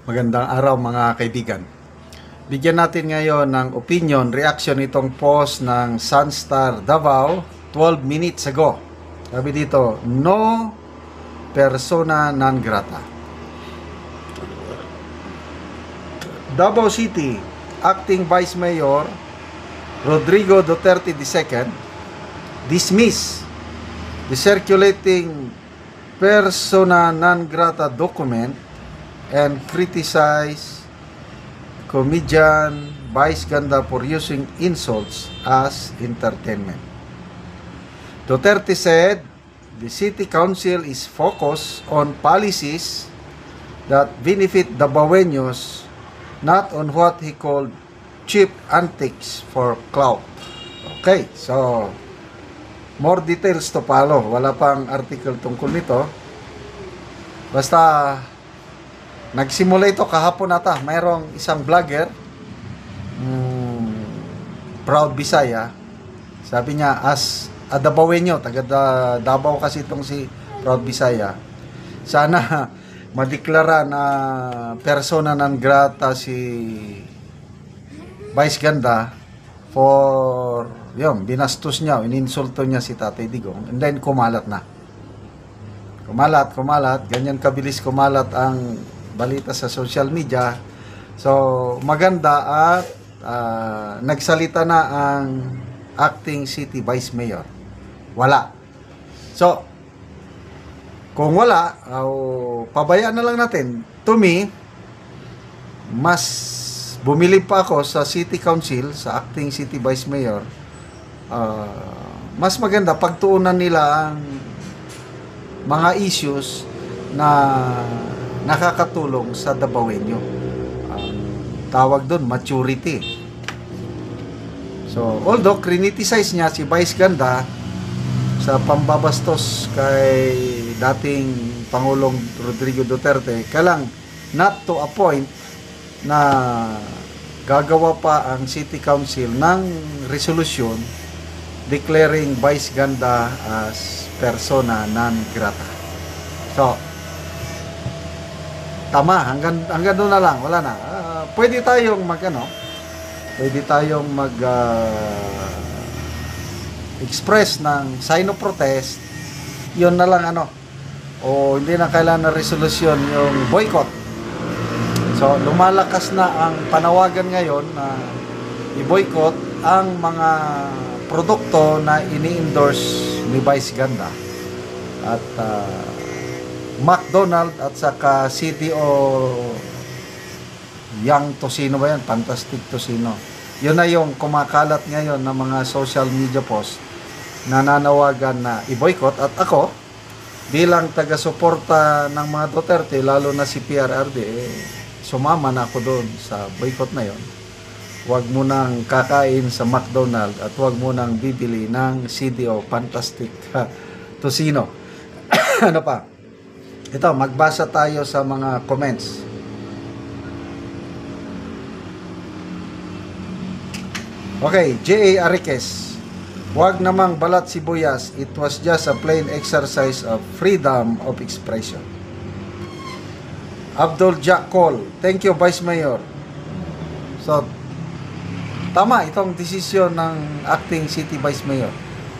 Magandang araw mga kaibigan. Bigyan natin ngayon ng opinion, reaction itong post ng Sunstar Davao 12 minutes ago. Sabi dito, no persona non grata. Davao City, Acting Vice Mayor Rodrigo Duterte II dismiss the circulating persona non grata document and criticize comedian Vice Ganda for using insults as entertainment. Duterte said the city council is focused on policies that benefit Davaoenos, not on what he called cheap antics for clout. Okay, so more details to follow. Wala pang article tungkol nito. Basta nagsimula ito kahapon ata. Mayroong isang vlogger, proud Bisaya. Sabi niya, as a Davaoenyo, taga Davao kasi itong si proud Bisaya, sana madeklara na persona non grata si Vice Ganda for yun, binastos niya, ininsulto niya si Tatay Digong, and then kumalat na. Kumalat, ganyan kabilis kumalat ang balita sa social media. So, maganda at nagsalita na ang acting city vice mayor. Wala. So, kung wala, pabayaan na lang natin. To me, mas bumili pa ako sa city council, sa acting city vice mayor. Mas maganda pagtuunan nila ang mga issues na nakakatulong sa Davaoenyo. Tawag doon, maturity. So, although criticize niya si Vice Ganda sa pambabastos kay dating Pangulong Rodrigo Duterte, kalang not to a point na gagawa pa ang City Council ng resolution declaring Vice Ganda as persona non grata. So, tama, hanggang doon na lang, wala na. Pwede tayong express ng sign of protest, yun na lang o hindi na kailangan na resolution yung boycott. So, lumalakas na ang panawagan ngayon na i-boycott ang mga produkto na ini-endorse ni Vice Ganda at McDonald's at saka CDO Young Tocino ba yan? Fantastic Tocino. Yun na yung kumakalat ngayon ng mga social media post na nanawagan na i-boycott, at ako bilang taga-suporta ng mga Duterte, lalo na si PRRD, sumama na ako doon sa boycott na yon. Huwag mo nang kakain sa McDonald's at huwag mo nang bibili ng CDO Fantastic Tocino. Ano pa? Ito, magbasa tayo sa mga comments. Okay, J.A. Ariques. Huwag namang balat sibuyas. It was just a plain exercise of freedom of expression. Abdul Jack Cole. Thank you, Vice Mayor. So, tama itong desisyon ng acting city vice mayor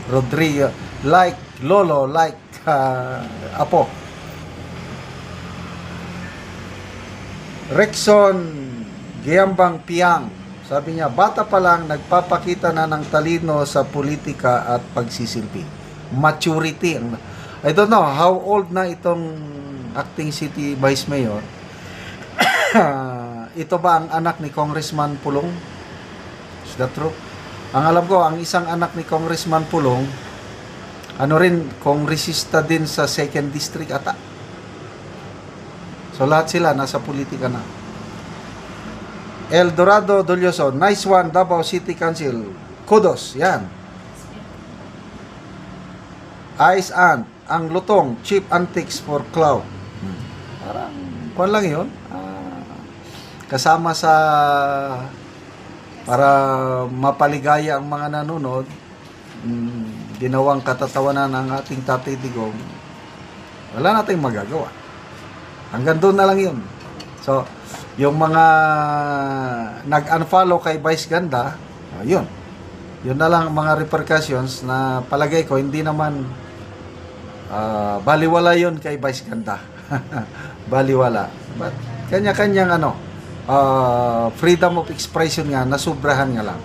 Rodrigo, like lolo, like apo. Rexon Giambang Piang, sabi niya, bata pa lang nagpapakita na ng talino sa politika at pagsisilbi. Maturity. I don't know how old na itong acting city vice mayor. Ito ba ang anak ni Congressman Pulong? Is that true? Ang alam ko, ang isang anak ni Congressman Pulong, kongresista din sa 2nd District ata. So, lahat sila nasa politika na. El Dorado Dolioso, nice one, Davao City Council. Kudos, yan. Ice Ant, ang lutong, cheap antics for clout. Parang, kung lang yun, kasama sa para mapaligaya ang mga nanonood, ginawang katatawanan ng ating Tatay Digong, wala nating magagawa. Hanggang doon na lang yun. So, yung mga nag-unfollow kay Vice Ganda, yun. Yun na lang mga repercussions na palagay ko hindi naman baliwala yun kay Vice Ganda. Baliwala. But kanya-kanyang freedom of expression nga, nasubrahan nga lang.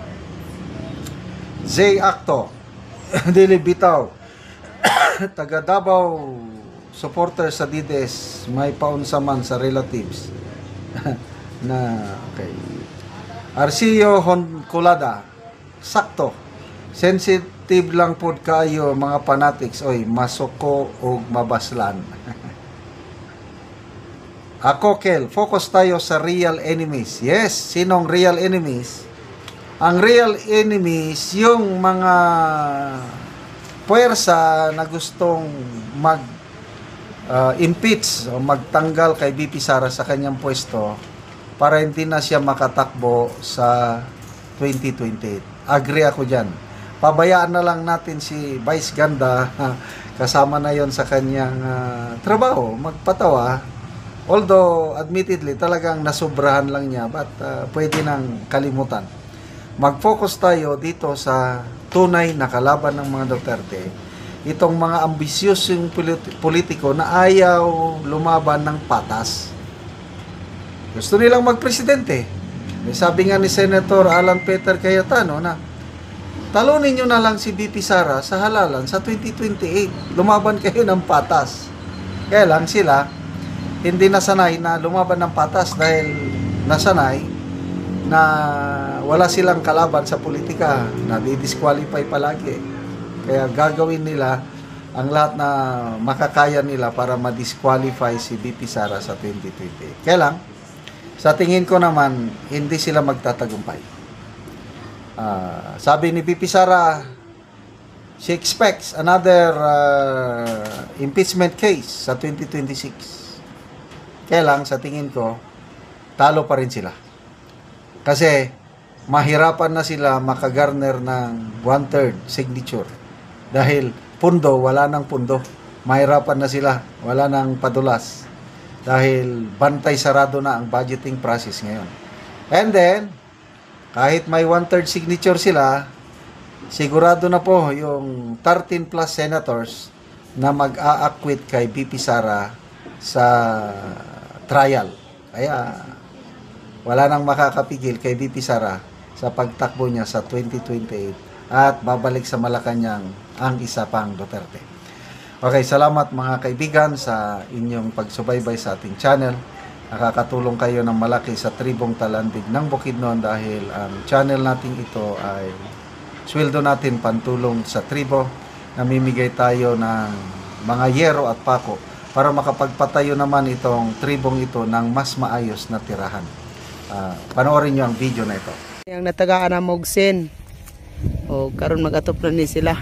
Zay Acto, Dili Bitaw, taga Davao, supporter sa DDS, may paunsaman sa relatives. Na, okay. Arcio Honcolada, sakto. Sensitive lang pod kayo mga fanatics, oy, masuko o mabaslan. Ako, Kel, focus tayo sa real enemies. Yes, sinong real enemies? Ang real enemies, yung mga puwersa na gustong impeach o magtanggal kay VP Sara sa kanyang pwesto para hindi na siya makatakbo sa 2028. Agree ako dyan. Pabayaan na lang natin si Vice Ganda, kasama na yon sa kanyang trabaho, magpatawa. Although, admittedly, talagang nasobrahan lang niya, but pwede nang kalimutan. Mag-focus tayo dito sa tunay na kalaban ng mga Duterte. Itong mga ambisyosong politiko na ayaw lumaban ng patas. Gusto nilang magpresidente. Sabi nga ni Senator Alan Peter Cayetano na talunin nyo na lang si VP Sara sa halalan sa 2028. Lumaban kayo ng patas. Kaya lang sila hindi nasanay na lumaban ng patas dahil nasanay na wala silang kalaban sa politika, na di-disqualify palagi. Kaya gagawin nila ang lahat na makakaya nila para ma-disqualify si VP Sara sa 2020. Kaya lang, sa tingin ko naman, hindi sila magtatagumpay. Sabi ni VP Sara, she expects another impeachment case sa 2026. Kaya lang, sa tingin ko, talo pa rin sila. Kasi, mahirapan na sila makagarner ng 1/3 signature. Dahil pundo, wala nang pundo. Mahirapan na sila, wala nang padulas. Dahil bantay sarado na ang budgeting process ngayon. And then, kahit may 1/3 signature sila, sigurado na po yung 13 plus senators na mag-a-acquit kay VP Sara sa trial. Kaya, wala nang makakapigil kay VP Sara sa pagtakbo niya sa 2028 at babalik sa Malacanang ang isa pang Duterte. Okay, salamat mga kaibigan sa inyong pagsubaybay sa ating channel. Nakakatulong kayo ng malaki sa tribong Talandig ng Bukidnon dahil ang channel natin ito ay sweldo natin pantulong sa tribo. Namimigay tayo ng mga yero at pako para makapagpatayo naman itong tribong ito ng mas maayos na tirahan. Panoorin nyo ang video na ito. Yang natagaan na Mogsen. O karon magatop na ni sila.